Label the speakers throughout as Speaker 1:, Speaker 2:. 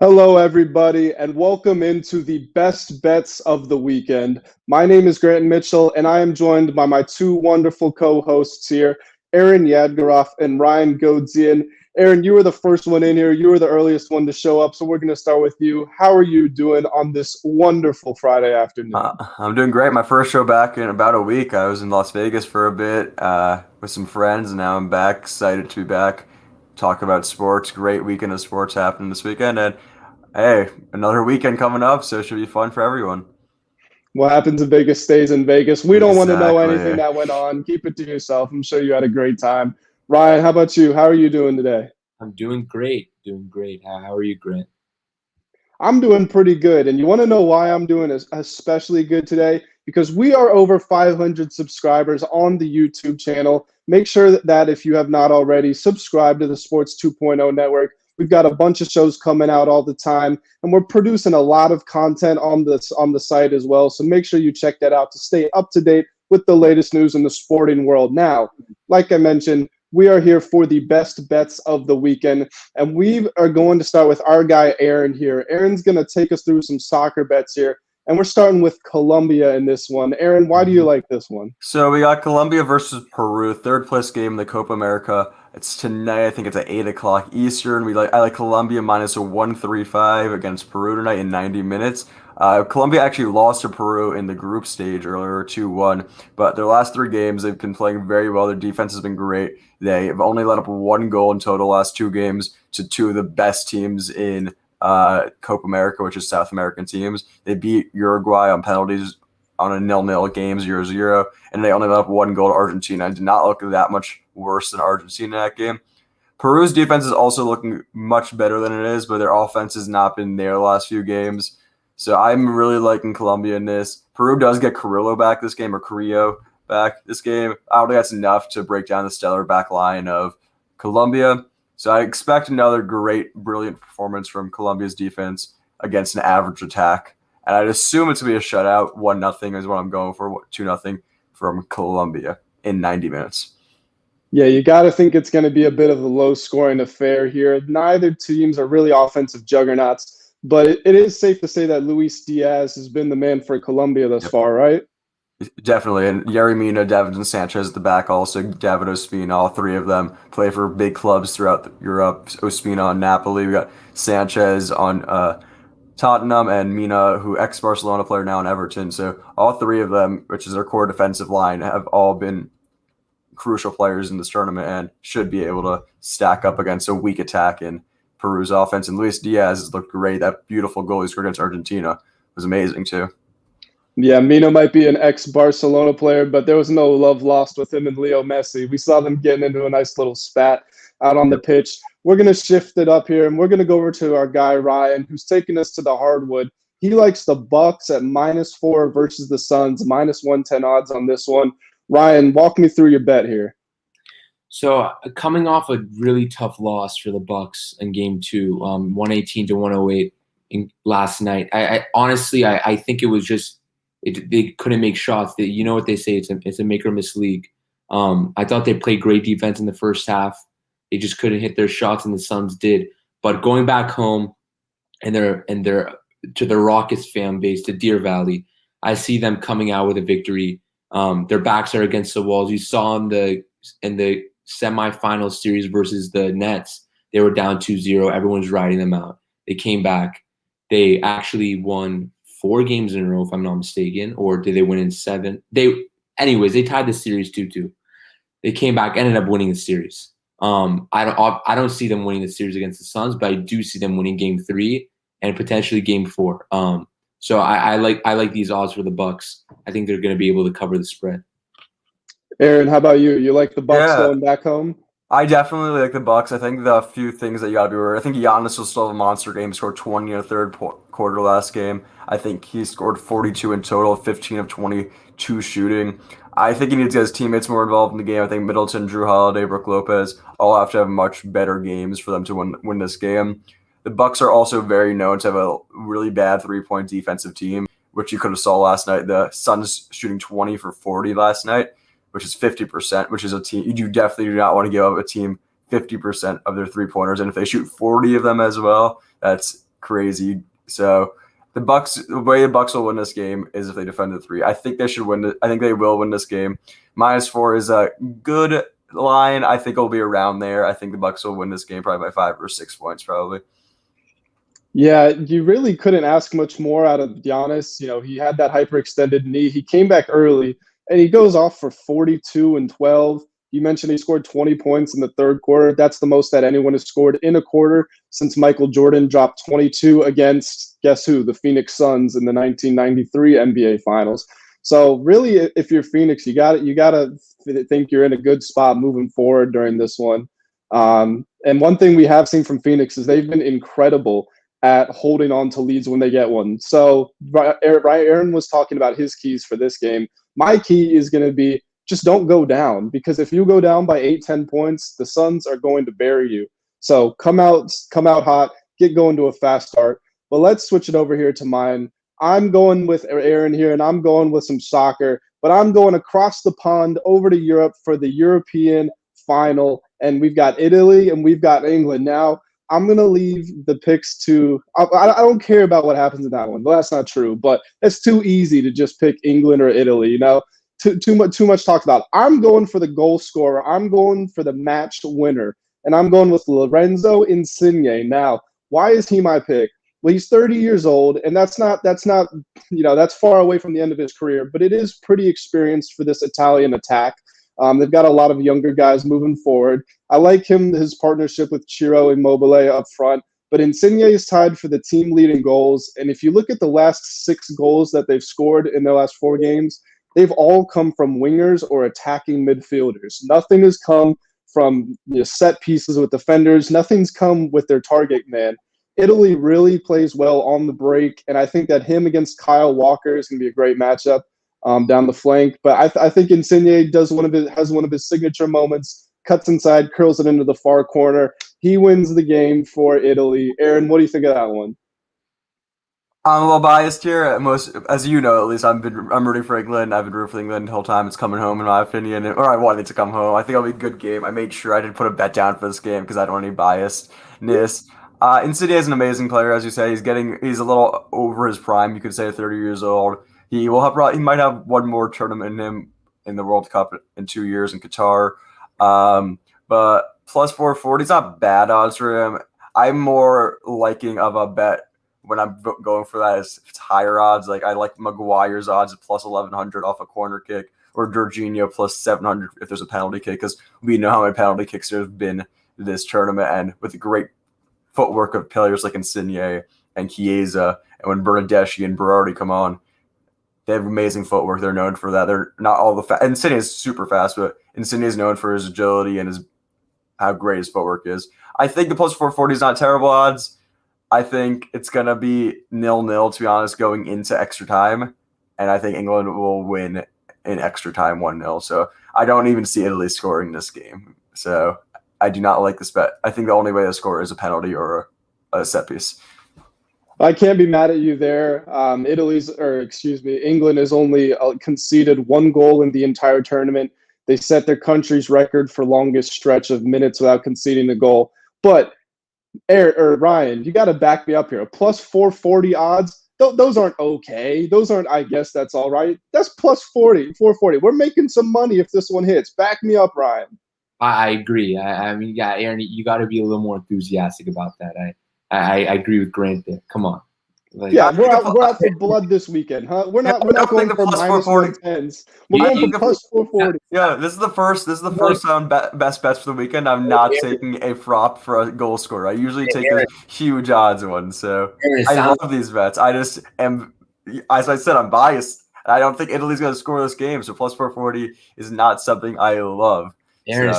Speaker 1: Hello, everybody, and welcome into the best bets of the weekend. My name is Grant Mitchell, and I am joined by my two wonderful co-hosts here, Aaron Yadgaroff and Ryan Ghodsian. Aaron, you were the first one in here. You were the earliest one to show up, so we're going to start with you. How are you doing on this wonderful Friday afternoon?
Speaker 2: I'm doing great. My first show back in about a week. I was in Las Vegas for a bit with some friends, and now I'm back. Excited to be back. Talk about sports. Great weekend of sports happening this weekend, and hey, another weekend coming up, so it should be fun for everyone.
Speaker 1: What happens in Vegas stays in Vegas. We don't want to know anything
Speaker 2: Exactly.
Speaker 1: that went on. Keep it to yourself. I'm sure you had a great time. Ryan, how about you? How are you doing today?
Speaker 3: I'm doing great. Doing great. How are you, Grant?
Speaker 1: I'm doing pretty good. And you want to know why I'm doing especially good today? Because we are over 500 subscribers on the YouTube channel. Make sure that if you have not already, subscribe to the Sports 2.0 network. We've got a bunch of shows coming out all the time, and we're producing a lot of content on the site as well. So make sure you check that out to stay up to date with the latest news in the sporting world. Now, like I mentioned, we are here for the best bets of the weekend, and we are going to start with our guy Aaron here. Aaron's going to take us through some soccer bets here, and we're starting with Colombia in this one. Aaron, why do you like this one?
Speaker 2: So we got Colombia versus Peru, third place game in the Copa America. It's tonight. I think it's at 8 o'clock Eastern. I like Colombia minus a 135 against Peru tonight in 90 minutes. Colombia actually lost to Peru in the group stage earlier, 2-1. But their last three games, they've been playing very well. Their defense has been great. They have only let up one goal in total last two games to two of the best teams in Copa America, which is South American teams. They beat Uruguay on penalties on a 0-0 game, 0-0, and they only let up one goal to Argentina. Did not look that much worse than Argentina in that game. Peru's defense is also looking much better than it is, but their offense has not been there the last few games. So I'm really liking Colombia in this. Peru does get Carrillo back this game, or Carrillo back this game. I don't think that's enough to break down the stellar back line of Colombia. So I expect another great, brilliant performance from Colombia's defense against an average attack. And I'd assume it's going to be a shutout. 1-0 is what I'm going for. 2-0 from Colombia in 90 minutes.
Speaker 1: Yeah, you got to think it's going to be a bit of a low-scoring affair here. Neither teams are really offensive juggernauts, but it is safe to say that Luis Diaz has been the man for Colombia thus far, right?
Speaker 2: Definitely. And Yerry Mina, Davinson Sanchez at the back also. David Ospina, all three of them play for big clubs throughout Europe. Ospina on Napoli. We got Sanchez on Tottenham, and Mina, who ex-Barcelona player now in Everton. So all three of them, which is their core defensive line, have all been crucial players in this tournament and should be able to stack up against a weak attack in Peru's offense. And Luis Diaz has looked great. That beautiful goal he scored against Argentina was amazing too.
Speaker 1: Yeah, Mino might be an ex-Barcelona player, but there was no love lost with him and Leo Messi. We saw them getting into a nice little spat out on the pitch. We're going to shift it up here, and we're going to go over to our guy Ryan, who's taking us to the hardwood. He likes the Bucks at -4 versus the Suns, -110 odds on this one. Ryan, walk me through your bet here.
Speaker 3: So coming off a really tough loss for the Bucks in Game 2, 118 to 108 last night. I honestly think it was just they couldn't make shots. You know what they say? It's a make or miss league. I thought they played great defense in the first half. They just couldn't hit their shots, and the Suns did. But going back home and their to the Rockets fan base, to Deer Valley, I see them coming out with a victory. Their backs are against the walls. You saw in the semifinal series versus the Nets, they were down 2-0. Everyone's riding them out. They came back. They actually won 4 games in a row, if I'm not mistaken, or did they win in 7? They tied the series 2-2. They came back, ended up winning the series. I don't see them winning the series against the Suns, but I do see them winning Game 3 and potentially Game 4. So I like these odds for the Bucks. I think they're going to be able to cover the spread.
Speaker 1: Aaron, how about you? You like the Bucks going back home?
Speaker 2: I definitely like the Bucks. I think the few things that you got to be aware. I think Giannis will still have a monster game. He scored 20 in the third quarter last game. I think he scored 42 in total, 15 of 22 shooting. I think he needs to get his teammates more involved in the game. I think Middleton, Drew Holiday, Brook Lopez all have to have much better games for them to win this game. The Bucks are also very known to have a really bad three-point defensive team, which you could have saw last night. The Suns shooting 20 for 40 last night, which is 50%, which is a team you definitely do not want to give up a team 50% of their three-pointers. And if they shoot 40 of them as well, that's crazy. So the way the Bucks will win this game is if they defend the 3. I think they should win it. I think they will win this game. -4 is a good line. I think it'll be around there. I think the Bucks will win this game probably by 5 or 6 points, probably.
Speaker 1: Yeah, you really couldn't ask much more out of Giannis. He had that hyperextended knee. He came back early, and he goes off for 42 and 12. You mentioned he scored 20 points in the third quarter. That's the most that anyone has scored in a quarter since Michael Jordan dropped 22 against, guess who, the Phoenix Suns in the 1993 NBA Finals. So really, if you're Phoenix, you got to think you're in a good spot moving forward during this one. And one thing we have seen from Phoenix is they've been incredible at holding on to leads when they get one. So Aaron was talking about his keys for this game. My key is going to be just don't go down, because if you go down by 8-10 points, the Suns are going to bury you. So come out hot, get going to a fast start. But let's switch it over here to mine. I'm going with Aaron here, and I'm going with some soccer, but I'm going across the pond over to Europe for the European final, and we've got Italy and we've got England. Now, I'm going to leave the picks to – I don't care about what happens in that one. Well, that's not true, but it's too easy to just pick England or Italy, Too much talked about. I'm going for the goal scorer. I'm going for the match winner, and I'm going with Lorenzo Insigne. Now, why is he my pick? Well, he's 30 years old, and that's far away from the end of his career, but it is pretty experienced for this Italian attack. They've got a lot of younger guys moving forward. I like his partnership with Ciro Immobile up front, but Insigne is tied for the team leading goals. And if you look at the last 6 goals that they've scored in their last 4 games, they've all come from wingers or attacking midfielders. Nothing has come from set pieces with defenders. Nothing's come with their target man. Italy really plays well on the break, and I think that him against Kyle Walker is going to be a great matchup down the flank. But I think Insigne has one of his signature moments, cuts inside, curls it into the far corner. He wins the game for Italy. Aaron, what do you think of that one?
Speaker 2: I'm a little biased here. As you know, at least I'm rooting for England. I've been rooting for England the whole time. It's coming home, in my opinion, or I wanted it to come home. I think it'll be a good game. I made sure I didn't put a bet down for this game because I don't want any biasness. Insigne is an amazing player, as you say. He's a little over his prime. You could say 30 years old. He might have one more tournament in him in the World Cup in 2 years in Qatar. But plus 440 is not bad odds for him. I'm more liking of a bet when I'm going for that is if it's higher odds. Like I like Maguire's odds at plus 1100 off a corner kick, or Jorginho plus 700 if there's a penalty kick, because we know how many penalty kicks there have been this tournament, and with the great footwork of players like Insigne and Chiesa, and when Bernardeschi and Berardi come on, they have amazing footwork. They're known for that. They're not all the fast. Insigne is super fast, but Insigne is known for his agility and how great his footwork is. I think the plus 440 is not terrible odds. I think it's going to be 0-0, to be honest, going into extra time. And I think England will win in extra time 1-0. So I don't even see Italy scoring this game. So I do not like this bet. I think the only way to score is a penalty or a set piece.
Speaker 1: I can't be mad at you there. England has only conceded 1 goal in the entire tournament. They set their country's record for longest stretch of minutes without conceding a goal. But Ryan, you got to back me up here. A plus 440 odds, those aren't okay. Those aren't, I guess that's all right. That's plus 440. We're making some money if this one hits. Back me up, Ryan.
Speaker 3: I agree. I mean, yeah, Aaron, you got to be a little more enthusiastic about that. I agree with Grant there. Come on.
Speaker 1: We're out for blood this weekend, huh? We're not going for minus 110s. We're going for plus 440.
Speaker 2: Yeah, this is the first best bets for the weekend. I'm not taking a prop for a goal scorer. I usually take the huge odds ones. So I love these bets. I just am, as I said, I'm biased. I don't think Italy's going to score this game. So plus 440 is not something I love.
Speaker 3: Aaron,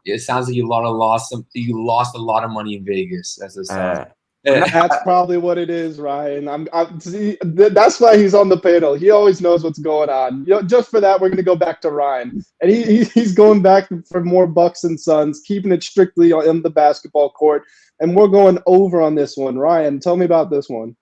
Speaker 3: it sounds like you lost a lot of money in Vegas. That's what it sounds.
Speaker 1: That's probably what it is, Ryan. That's why he's on the panel. He always knows what's going on. Just for that, we're going to go back to Ryan, and he's going back for more Bucks and Suns, keeping it strictly on the basketball court, and we're going over on this one. Ryan, tell me about this one.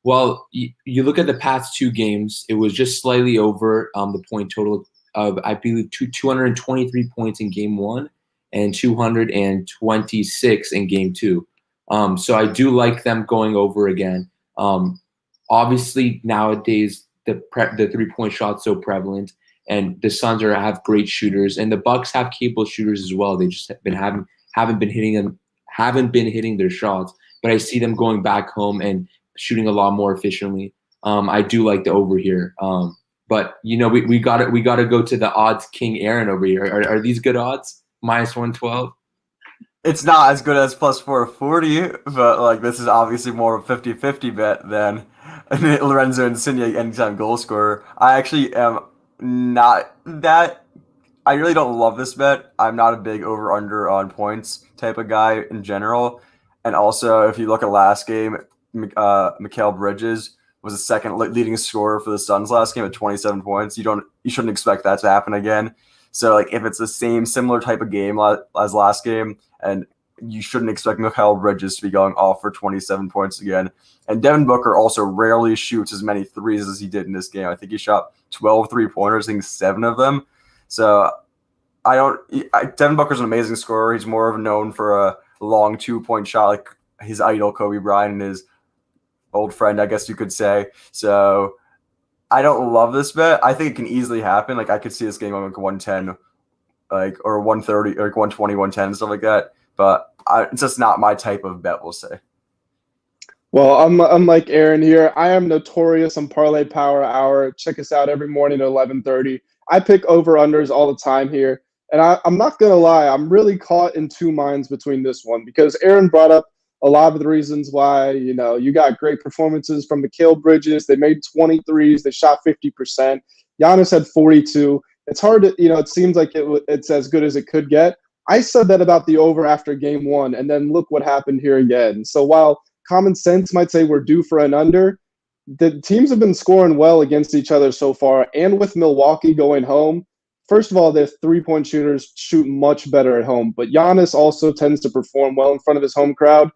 Speaker 3: Well, you look at the past 2 games; it was just slightly over the point total of, I believe, 223 points in game 1 and 226 in game 2. So I do like them going over again. Obviously, nowadays the 3-point shot's so prevalent, and the Suns have great shooters, and the Bucks have capable shooters as well. They just haven't been hitting their shots. But I see them going back home and shooting a lot more efficiently. I do like the over here. But we got to go to the odds king Aaron over here. Are these good odds? -112.
Speaker 2: It's not as good as plus 440, but like this is obviously more of a 50-50 bet than Lorenzo Insigne anytime goal scorer. I actually am not that. I really don't love this bet. I'm not a big over/under on points type of guy in general. And also, if you look at last game, Mikal Bridges was the second leading scorer for the Suns last game at 27 points. You shouldn't expect that to happen again. So like if it's the similar type of game as last game, and you shouldn't expect Mikal Bridges to be going off for 27 points again. And Devin Booker also rarely shoots as many threes as he did in this game. I think he shot 12 3-pointers, I think 7 of them. So Devin Booker's an amazing scorer. He's more of known for a long 2-point shot, like his idol Kobe Bryant and his old friend, I guess you could say. So I don't love this bet. I think it can easily happen. Like I could see this game going like 110, or 130, or like 120, 110, stuff like that. But it's just not my type of bet, we'll say.
Speaker 1: Well, I'm like Aaron here. I am notorious on Parlay Power Hour. Check us out every morning at 11:30. I pick over-unders all the time here. And I'm not going to lie, I'm really caught in two minds between this one because Aaron brought up a lot of the reasons why, you got great performances from Mikal Bridges. They made 23s. They shot 50%. Giannis had 42. It's hard to, it seems like it's as good as it could get. I said that about the over after game one, and then look what happened here again. So while common sense might say we're due for an under, the teams have been scoring well against each other so far, and with Milwaukee going home, first of all, their 3-point shooters shoot much better at home, but Giannis also tends to perform well in front of his home crowd.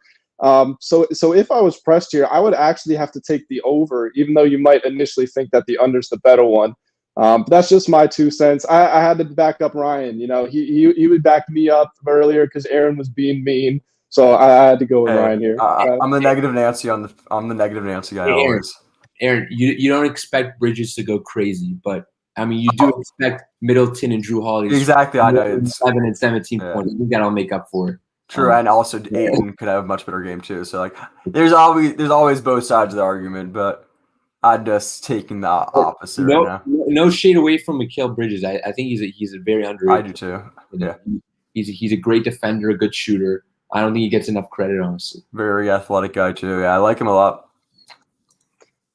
Speaker 1: So if I was pressed here, I would actually have to take the over, even though you might initially think that the under's the better one. But that's just my 2 cents. I had to back up Ryan. He would back me up earlier because Aaron was being mean. So I had to go with Ryan here.
Speaker 2: I'm the negative Nancy I'm the negative Nancy guy always.
Speaker 3: Aaron, you don't expect Bridges to go crazy, but I mean you do expect Middleton and Drew Holiday.
Speaker 2: Exactly, I know.
Speaker 3: 7 and 17 points. I think that'll make up for it.
Speaker 2: True, and also Ayton could have a much better game too. So like, there's always both sides of the argument, but I'm just taking the opposite right now.
Speaker 3: No shade away from Mikal Bridges. I think he's a very underrated.
Speaker 2: I do too. Yeah,
Speaker 3: he's a great defender, a good shooter. I don't think he gets enough credit, honestly.
Speaker 2: Very athletic guy too. Yeah, I like him a lot.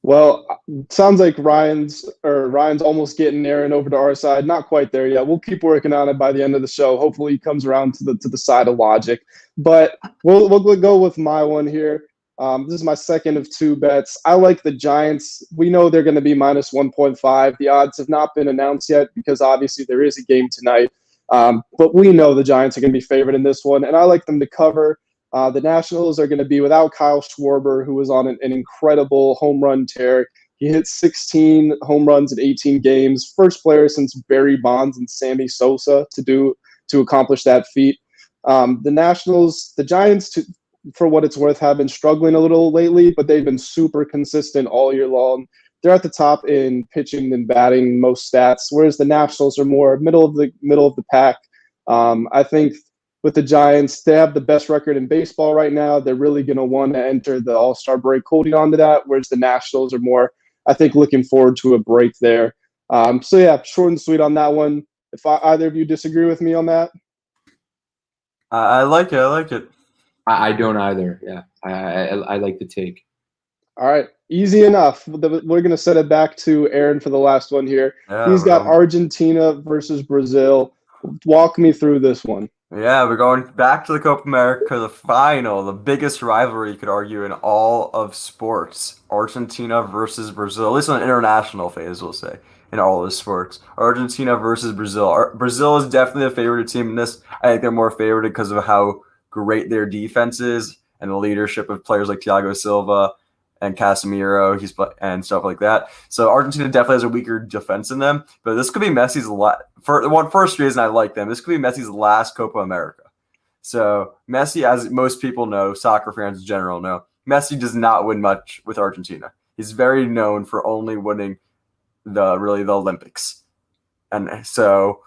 Speaker 1: Well, sounds like Ryan's almost getting Aaron over to our side. Not quite there yet. We'll keep working on it by the end of the show. Hopefully, he comes around to the side of logic. But we'll go with my one here. This is my second of 2 bets. I like the Giants. We know they're going to be -1.5. The odds have not been announced yet because obviously there is a game tonight. But we know the Giants are going to be favored in this one, and I like them to cover. The Nationals are going to be without Kyle Schwarber, who was on an incredible home run tear. He hit 16 home runs in 18 games. First player since Barry Bonds and Sammy Sosa to accomplish that feat. The Giants, for what it's worth, have been struggling a little lately, but they've been super consistent all year long. They're at the top in pitching and batting most stats, whereas the Nationals are more middle of the pack. I think with the Giants, they have the best record in baseball right now. They're really going to want to enter the All-Star break holding on to that, whereas the Nationals are more, I think, looking forward to a break there. So, yeah, short and sweet on that one. If either of you disagree with me on that.
Speaker 2: I like it.
Speaker 3: I don't either. Yeah, I like the take.
Speaker 1: All right, easy enough. We're going to set it back to Aaron for the last one here. Yeah, he's got Argentina versus Brazil. Walk me through this one.
Speaker 2: Yeah, we're going back to the Copa America, the final, the biggest rivalry you could argue in all of sports. Argentina versus Brazil, at least on an international phase, we'll say, in all of sports. Argentina versus Brazil. Brazil is definitely a favorite team in this. I think they're more favored because of how great their defense is and the leadership of players like Thiago Silva and Casemiro, and stuff like that. So Argentina definitely has a weaker defense in them, but this could be Messi's first reason I like them. This could be Messi's last Copa America. So Messi, as most people know, soccer fans in general know, Messi does not win much with Argentina. He's very known for only winning the Olympics. And so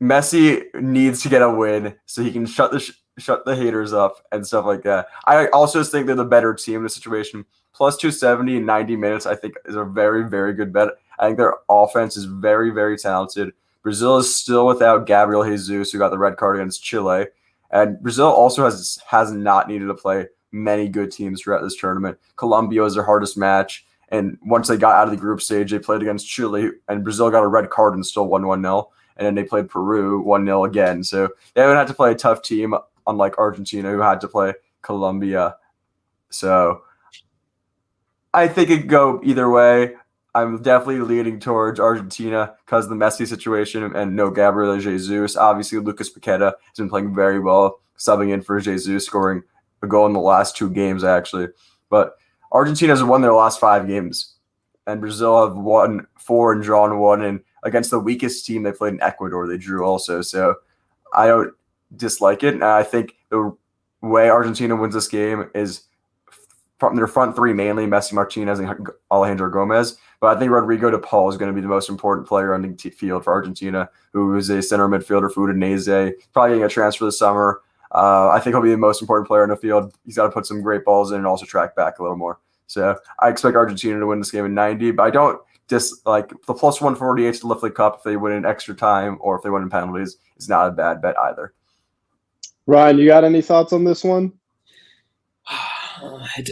Speaker 2: Messi needs to get a win so he can shut the haters up and stuff like that. I also think they're the better team in this situation. Plus 270 in 90 minutes, I think, is a very, very good bet. I think their offense is very, very talented. Brazil is still without Gabriel Jesus, who got the red card against Chile. And Brazil also has not needed to play many good teams throughout this tournament. Colombia was their hardest match. And once they got out of the group stage, they played against Chile, and Brazil got a red card and still won 1-0. And then they played Peru 1-0 again. So they haven't had to play a tough team, unlike Argentina, who had to play Colombia. So I think it could go either way. I'm definitely leaning towards Argentina because of the Messi situation and no Gabriel Jesus. Obviously, Lucas Paqueta has been playing very well, subbing in for Jesus, scoring a goal in the last 2 games, actually. But Argentina has won their last 5 games, and Brazil have won 4 and drawn 1. And against the weakest team they played in Ecuador, they drew also. So I don't dislike it. And I think the way Argentina wins this game is from their front 3, mainly Messi, Martinez, and Alejandro Gomez. But I think Rodrigo de Paul is going to be the most important player on the field for Argentina, who is a center midfielder for Udinese, probably getting a transfer this summer. I think he'll be the most important player in the field. He's got to put some great balls in and also track back a little more. So I expect Argentina to win this game in 90, but I don't dislike the plus 148 to lift the cup if they win in extra time or if they win in penalties. It's not a bad bet either.
Speaker 1: Ryan, you got any thoughts on this one?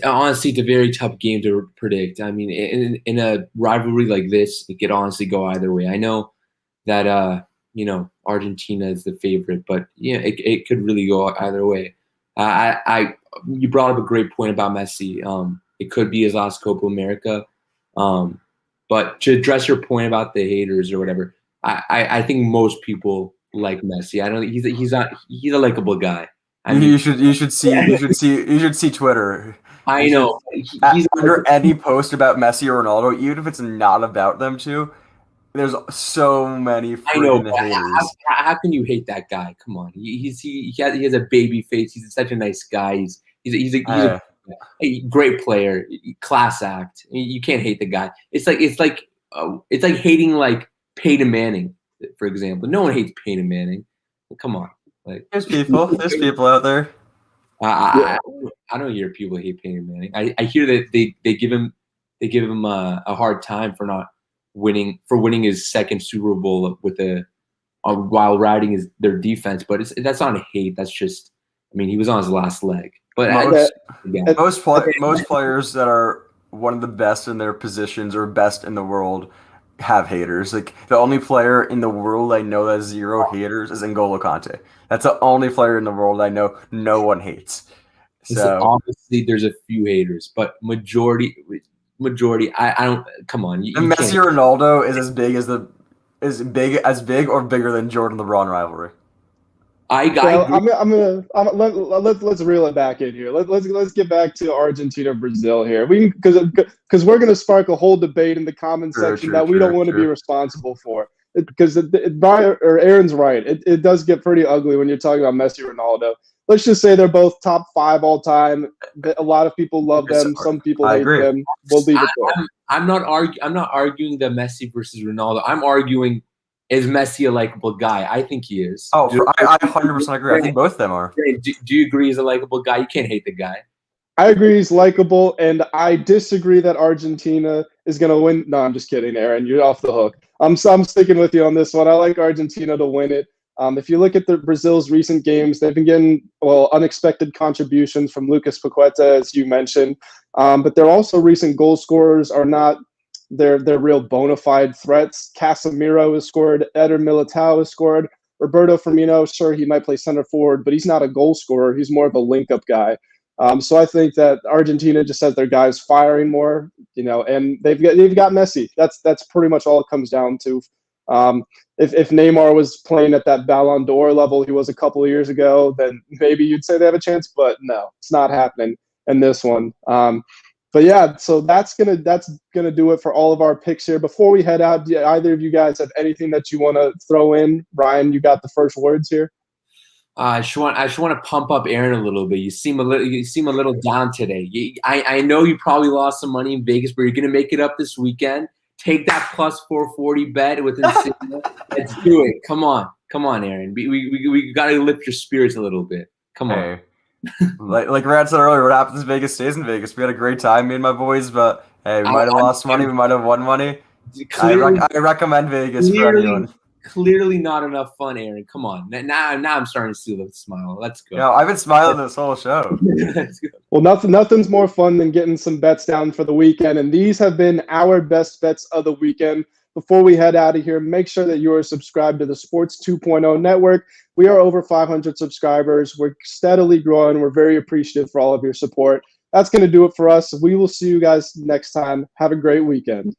Speaker 3: Honestly, it's a very tough game to predict. I mean, in a rivalry like this, it could honestly go either way. I know that Argentina is the favorite, but it could really go either way. You brought up a great point about Messi. It could be his last Copa America. But to address your point about the haters or whatever, I think most people like Messi. I don't. He's a likable guy. I mean,
Speaker 2: you should see Twitter.
Speaker 3: I know.
Speaker 2: He's under any post about Messi or Ronaldo, even if it's not about them two. There's so many freaking haters.
Speaker 3: How can you hate that guy? Come on, he has a baby face. He's such a nice guy. He's a great player, class act. You can't hate the guy. It's like hating like Peyton Manning, for example. No one hates Peyton Manning. Come on. Like,
Speaker 2: there's people out there.
Speaker 3: I don't hear people hate Peyton Manning. I hear that they give him a hard time for not winning his second Super Bowl with while riding their defense. But that's not a hate. That's just, I mean, he was on his last leg. But
Speaker 2: most players that are one of the best in their positions or best in the world have haters. Like the only player in the world I know that has 0 haters is N'Golo Kante. That's the only player in the world I know no one hates. So
Speaker 3: obviously there's a few haters, but majority I don't. Come on,
Speaker 2: and Messi Ronaldo is as big or bigger than Jordan LeBron rivalry.
Speaker 1: Let's reel it back in here. Let's get back to Argentina Brazil here. Because we're gonna spark a whole debate in the comment section that we don't want to be responsible for. Because Aaron's right. It does get pretty ugly when you're talking about Messi Ronaldo. Let's just say they're both top 5 all time. A lot of people love them. Some people hate them. We'll leave it there.
Speaker 3: I'm not arguing the Messi versus Ronaldo. I'm arguing, is Messi a likable guy? I think he is.
Speaker 2: Oh, I 100% agree. I think both of them are.
Speaker 3: Do you agree he's a likable guy? You can't hate the guy.
Speaker 1: I agree he's likable, and I disagree that Argentina is going to win. No, I'm just kidding, Aaron. You're off the hook. I'm sticking with you on this one. I like Argentina to win it. If you look at Brazil's recent games, they've been getting unexpected contributions from Lucas Paqueta, as you mentioned. But their also recent goal scorers are not they're real bona fide threats. Casemiro has scored. Eder Militao has scored. Roberto Firmino, sure, he might play center forward, but he's not a goal scorer. He's more of a link-up guy. So I think that Argentina just has their guys firing more, and they've got Messi. That's pretty much all it comes down to. If Neymar was playing at that Ballon d'Or level he was a couple of years ago, then maybe you'd say they have a chance. But no, it's not happening in this one. But yeah, so that's gonna do it for all of our picks here. Before we head out, do either of you guys have anything that you want to throw in? Ryan, you got the first words here.
Speaker 3: I just want to pump up Aaron a little bit. You seem a little down today. I know you probably lost some money in Vegas, but you're gonna make it up this weekend. Take that plus 440 bet with Insigne. Let's do it. Come on, Aaron. We got to lift your spirits a little bit. Come on.
Speaker 2: Hey, like Rad said earlier, what happens in Vegas stays in Vegas. We had a great time, me and my boys, but hey, we might have lost money, we might have won money. I recommend Vegas for anyone.
Speaker 3: Clearly not enough fun, Aaron. Come on. Now I'm starting to see the smile. Let's go.
Speaker 2: Yeah, I've been smiling this whole show.
Speaker 3: Let's go.
Speaker 1: Well, nothing's more fun than getting some bets down for the weekend, and these have been our best bets of the weekend. Before we head out of here, make sure that you are subscribed to the Sports 2.0 Network. We are over 500 subscribers. We're steadily growing. We're very appreciative for all of your support. That's going to do it for us. We will see you guys next time. Have a great weekend.